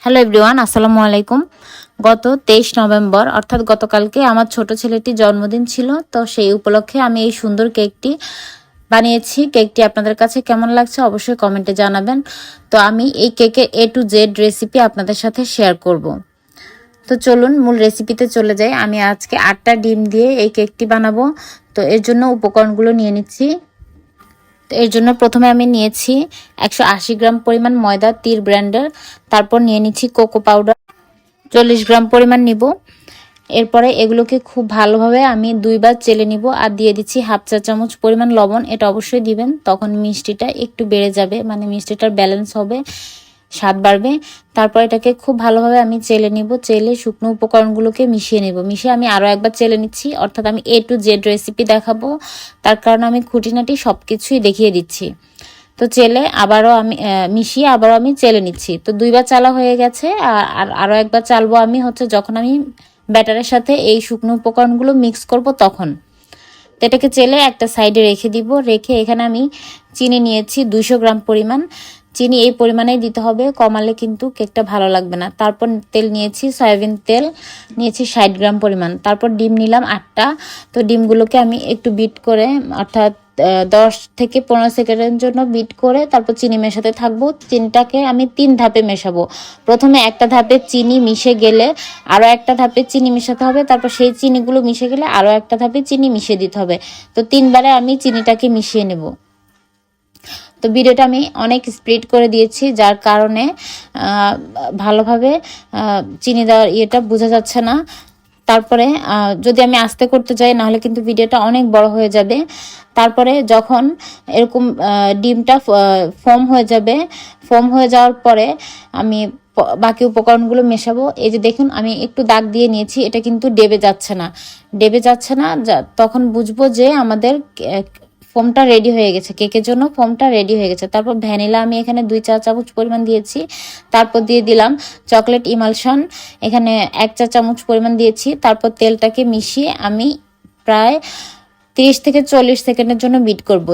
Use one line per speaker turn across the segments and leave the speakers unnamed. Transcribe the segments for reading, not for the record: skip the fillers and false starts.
Hello everyone, আসসালামু আলাইকুম। গত 23 নভেম্বর অর্থাৎ গতকালকে আমার ছোট ছেলেটির জন্মদিন ছিল। তো সেই উপলক্ষে আমি এই সুন্দর কেকটি বানিয়েছি। কেকটি আপনাদের কাছে কেমন লাগছে অবশ্যই কমেন্টে জানাবেন। তো আমি এই কেকের A to Z রেসিপি আপনাদের সাথে শেয়ার করব। তো চলুন মূল রেসিপিতে চলে যাই। আমি আজকে 8টা ডিম দিয়ে এই কেকটি বানাবো। তো এর জন্য উপকরণগুলো নিয়ে নিচ্ছি। তো এর জন্য প্রথমে আমি নিয়েছি 180 গ্রাম পরিমাণ ময়দা, তীর ব্র্যান্ডের। তারপর নিয়ে নিচ্ছি কোকো পাউডার 40 গ্রাম পরিমাণ নিব। এরপরে এগুলোকে খুব ভালোভাবে আমি 2বার চেলে নিব আর দিয়ে দিচ্ছি হাফ চা চামচ পরিমাণ লবণ। এটা অবশ্যই দিবেন, তখন মিষ্টিটা একটু বেড়ে যাবে, মানে মিষ্টিটার ব্যালেন্স হবে, স্বাদ বাড়বে। তারপর এটাকে খুব ভালোভাবে আমি চেলে নিব। চেলে শুকনো উপকরণগুলোকে মিশিয়ে নেব। মিশিয়ে আমি আরও একবার চেলে নিচ্ছি, অর্থাৎ আমি A to Z রেসিপি দেখাবো, তার কারণে আমি খুঁটিনাটি সব কিছুই দেখিয়ে দিচ্ছি। তো চেলে আবারও আমি মিশিয়ে আবারও আমি চেলে নিচ্ছি। তো 2বার চালা হয়ে গেছে। আর আরও একবার চালবো আমি যখন আমি ব্যাটারের সাথে এই শুকনো উপকরণগুলো মিক্স করব তখন। তো এটাকে চেলে একটা সাইডে রেখে দিব। রেখে এখানে আমি চিনি নিয়েছি 200 গ্রাম পরিমাণ। চিনি এই পরিমাণেই দিতে হবে, কমালে কিন্তু কেকটা ভালো লাগবে না। তারপর তেল নিয়েছি, সয়াবিন তেল নিয়েছি 60 গ্রাম পরিমাণ। তারপর ডিম নিলাম 8টা। তো ডিমগুলোকে আমি একটু বিট করে, অর্থাৎ 10 থেকে 15 সেকেন্ডের জন্য বিট করে তারপর চিনি মেশাতে থাকবো। চিনিটাকে আমি 3 ধাপে মেশাবো। প্রথমে একটা ধাপে চিনি মিশে গেলে আরও একটা ধাপে চিনি মেশাতে হবে। তারপর সেই চিনিগুলো মিশে গেলে আরও একটা ধাপে চিনি মিশিয়ে দিতে হবে। তো 3বারে আমি চিনিটাকে মিশিয়ে নেব। তো ভিডিওটা আমি অনেক স্প্লিট করে দিয়েছি, যার কারণে ভালোভাবে চিনি দেওয়ার ইয়েটা বোঝা যাচ্ছে না। তারপরে যদি আমি আস্তে করতে যাই নাহলে কিন্তু ভিডিওটা অনেক বড় হয়ে যাবে। তারপরে যখন এরকম ডিমটা ফর্ম হয়ে যাবে, ফর্ম হয়ে যাওয়ার পরে আমি বাকি উপকরণগুলো মেশাবো। এই যে দেখুন আমি একটু দাগ দিয়ে নিয়েছি, এটা কিন্তু ডেবে যাচ্ছে না। ডেবে যাচ্ছে না, তখন বুঝবো যে আমাদের ফোমটা রেডি হয়ে গেছে, কেকের জন্য ফোমটা রেডি হয়ে গেছে। তারপর ভ্যানিলা আমি এখানে 2 চা চামচ পরিমাণ দিয়েছি। তারপর দিয়ে দিলাম চকলেট ইমালশন, এখানে 1 চা চামচ পরিমাণ দিয়েছি। তারপর তেলটাকে মিশিয়ে আমি প্রায় 30 থেকে 40 সেকেন্ডের জন্য বিট করব।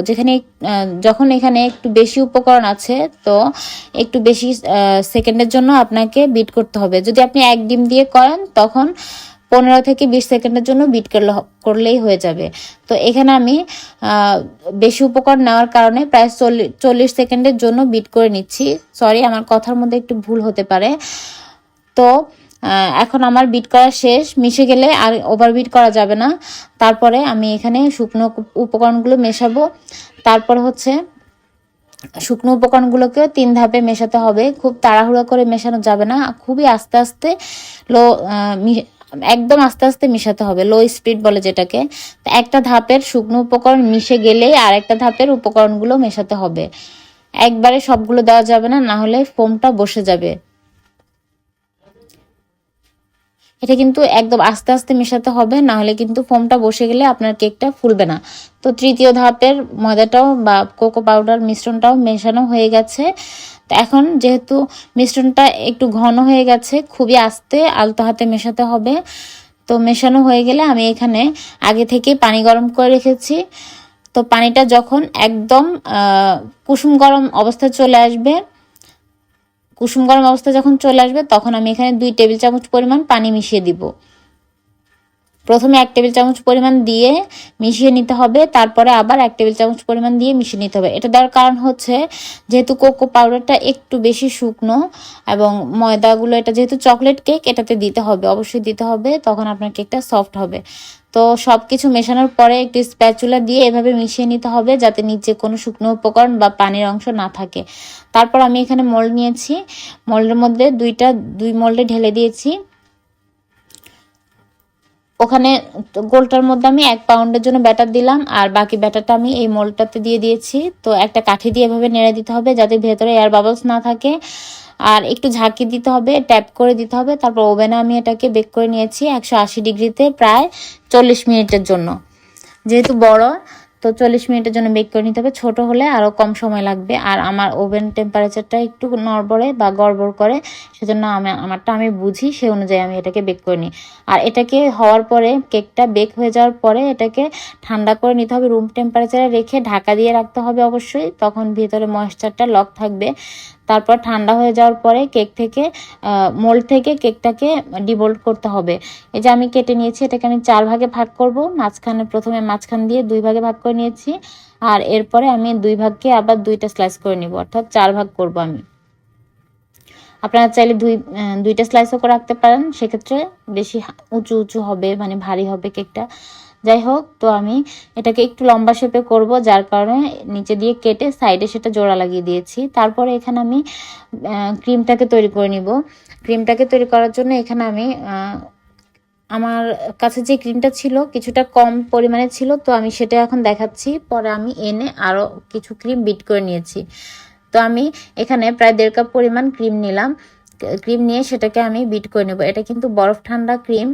যখন এখানে একটু বেশি উপকরণ আছে, তো একটু বেশি সেকেন্ডের জন্য আপনাকে বিট করতে হবে। যদি আপনি 1 ডিম দিয়ে করেন তখন 15 থেকে 20 সেকেন্ডের জন্য বিট করলেই হয়ে যাবে। তো এখানে আমি বেশি উপকরণ নেওয়ার কারণে প্রায় 40 সেকেন্ডের জন্য বিট করে নিচ্ছি। সরি, আমার কথার মধ্যে একটু ভুল হতে পারে। তো এখন আমার বিট করা শেষ। মিশে গেলে আর ওভার বিট করা যাবে না। তারপরে আমি এখানে শুকনো উপকরণগুলো মেশাবো। তারপর শুকনো উপকরণগুলোকেও 3 ধাপে মেশাতে হবে। খুব তাড়াহুড়া করে মেশানো যাবে না, খুবই আস্তে আস্তে একদম আস্তে আস্তে মেশাতে হবে, লো স্পিড বলে যেটাকে। একটা ধাপের শুকনো উপকরণ মিশে গেলেই আর একটা ধাপের উপকরণগুলো মেশাতে হবে। একবারে সবগুলো দেওয়া যাবে না, না হলে ফোমটা বসে যাবে। এটা কিন্তু একদম আস্তে আস্তে মেশাতে হবে, না হলে কিন্তু ফোমটা বসে গেলে আপনার কেকটা ফুলবে না। তো তৃতীয় ধাপের ময়দাটাও বা কোকো পাউডার মিশ্রণটাও মেশানো হয়ে গেছে। তো এখন যেহেতু মিশ্রণটা একটু ঘন হয়ে গেছে, খুবই আস্তে আলতো হাতে মেশাতে হবে। তো মেশানো হয়ে গেলে আমি এখানে আগে থেকে পানি গরম করে রেখেছি। তো পানিটা যখন একদম কুসুম গরম অবস্থায় চলে আসবে, কুসুম গরম অবস্থা যখন চলে আসবে তখন আমি এখানে 2 টেবিল চামচ পরিমাণ পানি মিশিয়ে দিব। প্রথমে 1 টেবিল চামচ পরিমাণ দিয়ে মিশিয়ে নিতে হবে, তারপরে আবার 1 টেবিল চামচ পরিমাণ দিয়ে মিশিয়ে নিতে হবে। এটা দেওয়ার কারণ হচ্ছে যেহেতু কোকো পাউডারটা একটু বেশি শুকনো এবং ময়দাগুলো, এটা যেহেতু চকলেট কেক, এটাতে দিতে হবে, অবশ্যই দিতে হবে, তখন আপনার কেকটা সফট হবে। তো সব কিছু মেশানোর পরে একটি স্প্যাচুলা দিয়ে এভাবে মিশিয়ে নিতে হবে যাতে নিচে কোনো শুকনো উপকরণ বা পানির অংশ না থাকে। তারপর আমি এখানে মোল্ড নিয়েছি, মোল্ডের মধ্যে 2 মোল্ডে ঢেলে দিয়েছি। ওখানে গোলটার মধ্যে আমি 1 পাউন্ডের জন্য ব্যাটার দিলাম, আর বাকি ব্যাটারটা আমি এই মোল্ডটাতে দিয়ে দিয়েছি। তো একটা কাঠি দিয়ে এভাবে নেড়ে দিতে হবে যাতে ভেতরে এয়ার বাবলস না থাকে, আর একটু ঝাঁকি দিতে হবে, ট্যাপ করে দিতে হবে। তারপর ওভেনে আমি এটাকে বেক করে নিয়েছি 180 ডিগ্রিতে প্রায় 40 মিনিটের জন্য। যেহেতু বড়, তো 40 মিনিটের জন্য বেক করে নিতে হবে। ছোট হলে আরও কম সময় লাগবে। আর আমার ওভেন টেম্পারেচারটা একটু নড়বড়ে বা গড়বড় করে, সেজন্য আমারটা আমি বুঝি, সে অনুযায়ী আমি এটাকে বেক করে নিই। আর এটাকে হওয়ার পরে, কেকটা বেক হয়ে যাওয়ার পরে এটাকে ঠান্ডা করে নিতে হবে, রুম টেম্পারেচারে রেখে ঢাকা দিয়ে রাখতে হবে অবশ্যই, তখন ভিতরে ময়েশ্চারটা লক থাকবে। তারপর ঠান্ডা হয়ে যাওয়ার পরে কেক থেকে মোল্ড থেকে কেকটাকে ডিমোল্ড করতে হবে। এই যে আমি কেটে নিয়েছি, এটাকে আমি 4 ভাগে ভাগ করব। প্রথমে মাঝখান দিয়ে 2 ভাগে ভাগ করে নিয়েছি, আর এরপরে আমি 2 ভাগকে আবার 2টা স্লাইস করে নিব, অর্থাৎ 4 ভাগ করব আমি। আপনারা চাইলে দুইটা স্লাইসও করে রাখতে পারেন, সেক্ষেত্রে বেশি উঁচু উঁচু হবে, মানে ভারী হবে কেকটা। যাই হোক, তো আমি এটাকে একটু লম্বা শেপে করব, যার কারণে নিচে দিয়ে কেটে সাইডে সেটা জোড়া লাগিয়ে দিয়েছি। তারপরে এখানে আমি ক্রিমটাকে তৈরি করে নিব। ক্রিমটাকে তৈরি করার জন্য এখানে আমি আমার কাছে যে ক্রিমটা ছিল কিছুটা কম পরিমাণে ছিল, তো আমি সেটা এখন দেখাচ্ছি। পরে আমি এনে আরও কিছু ক্রিম বিট করে নিয়েছি। তো আমি এখানে প্রায় 1.5 কাপ পরিমাণ ক্রিম নিলাম। ক্রিম নিয়ে সেটাকে আমি বিট করে নেব। এটা কিন্তু বরফ ঠান্ডা ক্রিম,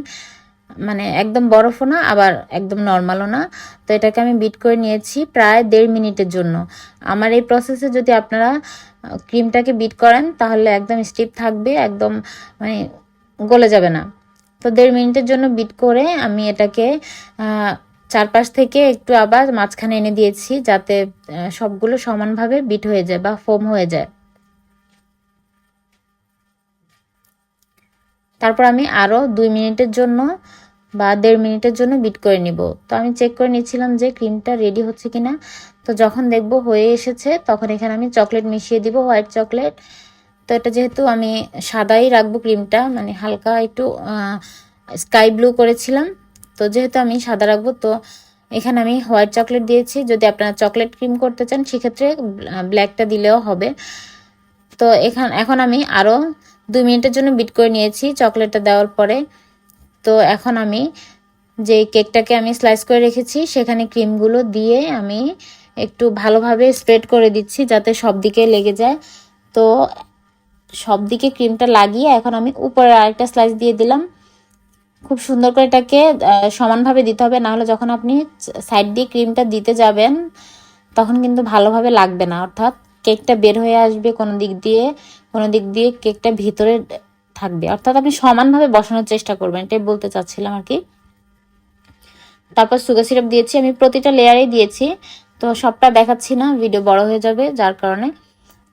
মানে একদম বরফও না আবার একদম নর্মালও না। তো এটাকে আমি বিট করে নিয়েছি প্রায় 1.5 মিনিটের জন্য। আমার এই প্রসেসে যদি আপনারা ক্রিমটাকে বিট করেন তাহলে একদম স্টিফ থাকবে, একদম মানে গলে যাবে না। তো 1.5 মিনিটের জন্য বিট করে আমি এটাকে চারপাশ থেকে একটু আবার মাঝখানে এনে দিয়েছি, যাতে সবগুলো সমানভাবে বিট হয়ে যায় বা ফোম হয়ে যায়। তারপর আমি আরও 2 মিনিটের জন্য বা 1.5 মিনিটের জন্য বিট করে নিব। তো আমি চেক করে নিচ্ছিলাম যে ক্রিমটা রেডি হচ্ছে কিনা। তো যখন দেখব হয়ে এসেছে, তখন এখানে আমি চকলেট মিশিয়ে দিব, হোয়াইট চকলেট। তো এটা যেহেতু আমি সাদাই রাখবো ক্রিমটা, মানে হালকা একটু স্কাই ব্লু করেছিলাম, তো যেহেতু আমি সাদা রাখবো, তো এখানে আমি হোয়াইট চকলেট দিয়েছি। যদি আপনারা চকলেট ক্রিম করতে চান সেক্ষেত্রে ব্ল্যাকটা দিলেও হবে। তো এখন আমি আরও 2 মিনিটের জন্য বিট করে নিয়েছি চকলেটটা দেওয়ার পরে। তো এখন আমি যে কেকটাকে আমি স্লাইস করে রেখেছি সেখানে ক্রিমগুলো দিয়ে আমি একটু ভালোভাবে স্প্রেড করে দিচ্ছি, যাতে সব দিকে লেগে যায়। তো সব দিকে ক্রিমটা লাগিয়ে এখন আমি উপরে আরেকটা স্লাইস দিয়ে দিলাম। খুব সুন্দর করে এটাকে সমানভাবে দিতে হবে, নাহলে যখন আপনি সাইড দিয়ে ক্রিমটা দিতে যাবেন তখন কিন্তু ভালোভাবে লাগবে না, অর্থাৎ কেকটা বের হয়ে আসবে কোনো দিক দিয়ে কেকটা ভিতরে থাকবে। অর্থাৎ আপনি সমানভাবে বসানোর চেষ্টা করবেন, এটাই বলতে চাচ্ছিলাম আর কি। তারপর সুগার সিরাপ দিয়েছি, আমি প্রতিটা লেয়ারেই দিয়েছি, তো সবটা দেখাচ্ছি না, ভিডিও বড় হয়ে যাবে যার কারণে।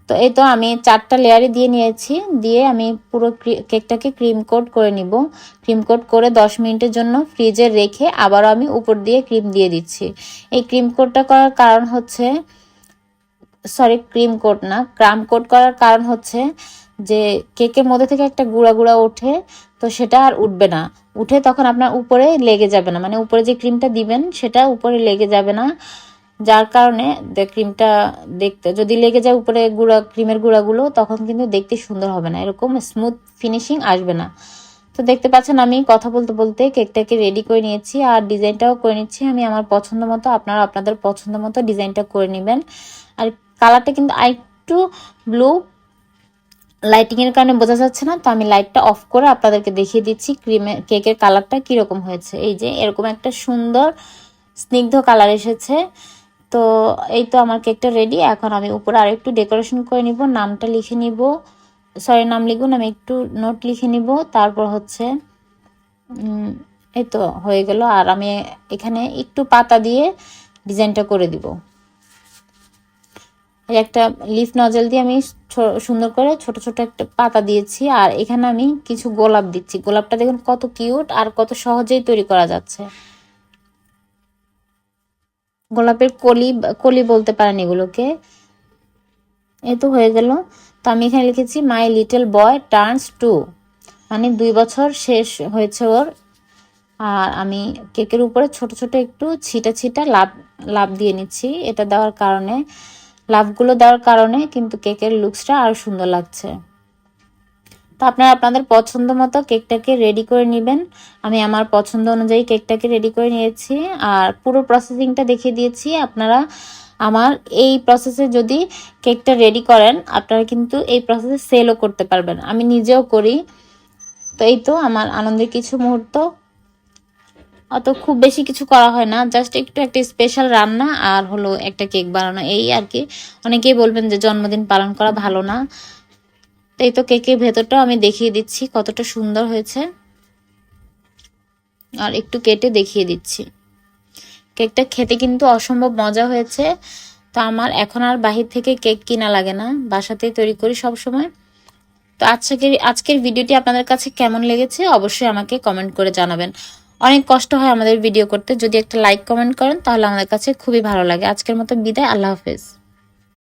তো এই তো আমি 4টা লেয়ারে দিয়ে নিয়েছি, দিয়ে আমি পুরো কেকটাকে ক্রিম কোট করে নিব। ক্রিম কোট করে 10 মিনিটের জন্য ফ্রিজে রেখে আবারও আমি উপর দিয়ে ক্রিম দিয়ে দিচ্ছি। এই ক্রিম কোটটা করার কারণ হচ্ছে, ক্রিম কোট না, ক্রাম কোট করার কারণ হচ্ছে যে কেকের মধ্যে থেকে একটা গুঁড়া গুঁড়া ওঠে, তো সেটা আর উঠবে না। উঠে তখন আপনার উপরে লেগে যাবে না, মানে উপরে যে ক্রিমটা দিবেন সেটা উপরে লেগে যাবে না, যার কারণে ক্রিমটা দেখতে যদি লেগে যায় উপরে ক্রিমের গুঁড়াগুলো, তখন কিন্তু দেখতে সুন্দর হবে না, এরকম স্মুথ ফিনিশিং আসবে না। তো দেখতে পাচ্ছেন আমি কথা বলতে বলতে কেকটাকে রেডি করে নিয়েছি, আর ডিজাইনটাও করে নিচ্ছি আমি আমার পছন্দ মতো। আপনারা আপনাদের পছন্দ মতো ডিজাইনটা করে নেবেন। আর কালারটা কিন্তু আরেকটু ব্লু, লাইটিংয়ের কারণে বোঝা যাচ্ছে না, তো আমি লাইটটা অফ করে আপনাদেরকে দেখিয়ে দিচ্ছি কেকের কালারটা কীরকম হয়েছে। এই যে এরকম একটা সুন্দর স্নিগ্ধ কালার এসেছে। তো এই তো আমার কেকটা রেডি। এখন আমি উপরে আর একটু ডেকোরেশন করে নিব, নামটা লিখে নিব, নাম লিখব না, আমি একটু নোট লিখে নিব। তারপর হচ্ছে এই তো হয়ে গেল। আর আমি এখানে একটু পাতা দিয়ে ডিজাইনটা করে দিব। একটা লিফ নজল দিয়ে আমি সুন্দর করে ছোট ছোট একটা পাতা দিয়েছি, আর এখানে আমি কিছু গোলাপ দিচ্ছি। গোলাপটা দেখুন কত কিউট আর কত সহজেই তৈরি করা যাচ্ছে। গোলাপের কলি বলতে পারেন এগুলোকে। এই তো হয়ে গেল। তো আমি এখানে লিখেছি মাই লিটল বয় টার্নস 2, মানে 2 বছর শেষ হয়েছে ওর। আর আমি কেকের উপরে ছোট ছোট একটু ছিটা ছিটা লাভ দিয়ে নিচ্ছি। এটা দেওয়ার কারণে, লাভগুলো দেওয়ার কারণে কিন্তু কেকের লুকসটা আরও সুন্দর লাগছে। তো আপনারা আপনাদের পছন্দ মতো কেকটাকে রেডি করে নেবেন। আমি আমার পছন্দ অনুযায়ী কেকটাকে রেডি করে নিয়েছি, আর পুরো প্রসেসিংটা দেখিয়ে দিয়েছি। আপনারা আমার এই প্রসেসে যদি কেকটা রেডি করেন, আপনারা কিন্তু এই প্রসেসে সেলও করতে পারবেন, আমি নিজেও করি। তো এই তো আমার আনন্দের কিছু মুহূর্ত। অত খুব বেশি কিছু করা হয় না, জাস্ট একটু একটা স্পেশাল রান্না আর হলো একটা কেক বানানো, এই আর কি। অনেকেই বলবেন যে জন্মদিন পালন করা ভালো না। এই তো কেকের ভেতরটাও আমি দেখিয়ে দিচ্ছি কতটা সুন্দর হয়েছে, আর একটু কেটে দেখিয়ে দিচ্ছি। কেকটা খেতে কিন্তু অসম্ভব মজা হয়েছে। তো আমার এখন আর বাহির থেকে কেক কিনা লাগে না, বাসাতেই তৈরি করি সব সময়। তো আজকের ভিডিওটি আপনাদের কাছে কেমন লেগেছে অবশ্যই আমাকে কমেন্ট করে জানাবেন। অনেক কষ্ট হয় আমাদের ভিডিও করতে, যদি একটা লাইক কমেন্ট করেন তাহলে আমাদের কাছে খুবই ভালো লাগে। আজকের মতো বিদায়, আল্লাহ হাফেজ।